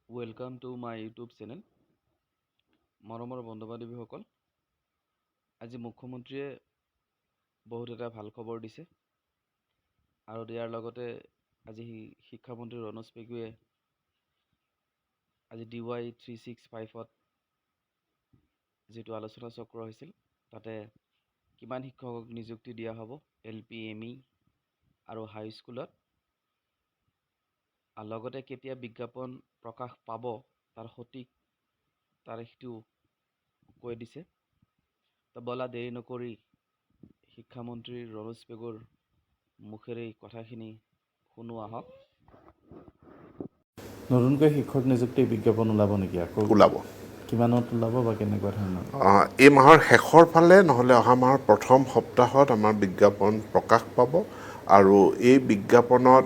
Welcome to my YouTube channel. মৰমৰ বন্ধু বান্ধৱীসকল, আজি মুখ্যমন্ত্ৰীয়ে বহুত এটা ভাল খবৰ দিছে আৰু ইয়াৰ লগতে আজি শিক্ষামন্ত্ৰী ৰণোজ পেগুৱে আজি DY 365ত যিটো আলোচনা চক্ৰ হৈছিল তাতে কিমান শিক্ষকক নিযুক্তি দিয়া হ'ব LP ME আৰু হাইস্কুলত, আৰু লগতে কেতিয়া বিজ্ঞাপন প্ৰকাশ পাব তাৰ সঠিক তাৰিখটো কৈ দিছে। তো বলা দেৰি নকৰি শিক্ষামন্ত্ৰী ৰণোজ পেগুৰ মুখেৰে কথাখিনি শুনো আহক। নতুনকৈ শিক্ষক নিযুক্তি বিজ্ঞাপন ওলাব নেকি? আকৌ ওলাব। কিমানত ওলাব বা কেনেকুৱা ধৰণৰ? এই মাহৰ শেষৰ ফালে নহ'লে অহা মাহৰ প্ৰথম সপ্তাহত আমাৰ বিজ্ঞাপন প্ৰকাশ পাব আৰু এই বিজ্ঞাপনত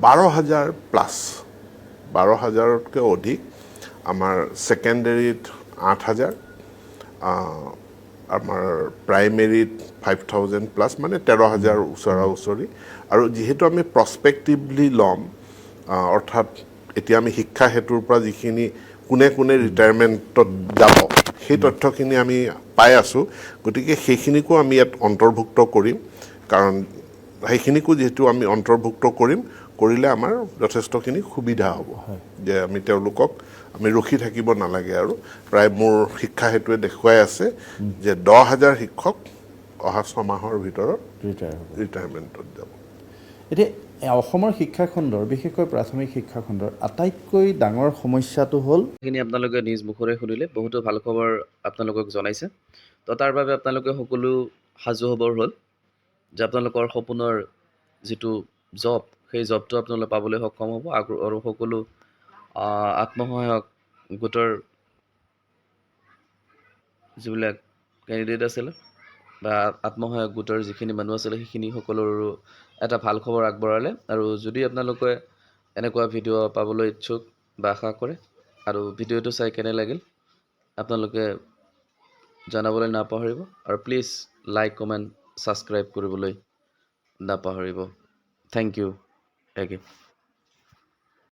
12,000+, অধিক আমাৰ ছেকেণ্ডেৰীত 8,000, আমাৰ প্ৰাইমেৰীত 5,000+, মানে 13,000 ওচৰা ওচৰি। আৰু যিহেতু আমি প্ৰস্পেক্টিভলি ল'ম, অৰ্থাৎ এতিয়া আমি শিক্ষা সেতুৰ পৰা যিখিনি কোনে কোনে ৰিটায়াৰমেণ্টত যাব সেই তথ্যখিনি আমি পাই আছোঁ, গতিকে সেইখিনিকো আমি ইয়াত অন্তৰ্ভুক্ত কৰিম। কাৰণ সেইখিনিকো যিহেতু আমি অন্তৰ্ভুক্ত কৰিলে আমাৰ যথেষ্টখিনি সুবিধা হ'ব, যে আমি তেওঁলোকক আমি ৰখি থাকিব নালাগে। আৰু প্ৰায় মোৰ শিক্ষা সেতুৱে দেখুৱাই আছে যে 10,000 শিক্ষক অহা 6 মাহৰ ভিতৰত ৰিটায়াৰমেণ্টত যাব। এতিয়া অসমৰ শিক্ষাখণ্ডৰ, বিশেষকৈ প্ৰাথমিক শিক্ষাখণ্ডৰ আটাইতকৈ ডাঙৰ সমস্যাটো হ'ল সেইখিনি আপোনালোকে নিজ মুখৰে শুনিলে, বহুতো ভাল খবৰ আপোনালোকক জনাইছে। তো তাৰ বাবে আপোনালোকে সকলো সাজু হ'বৰ হ'ল যে আপোনালোকৰ সপোনৰ যিটো জব, সেই জবটো আপোনালোকে পাবলৈ সক্ষম হ'ব। আৰু সকলো আত্মসহায়ক গোটৰ যিবিলাক কেণ্ডিডেট আছিলে বা আত্মসহায়ক গোটৰ যিখিনি মানুহ আছিলে সেইখিনি সকলোৰো এটা ভাল খবৰ আগবঢ়ালে। আৰু যদি আপোনালোকে এনেকুৱা ভিডিঅ' পাবলৈ ইচ্ছুক বা আশা কৰে আৰু ভিডিঅ'টো চাই কেনে লাগিল আপোনালোকে জনাবলৈ নাপাহৰিব। আৰু প্লিজ লাইক, কমেণ্ট, ছাবস্ক্ৰাইব কৰিবলৈ নাপাহৰিব। Thank you again.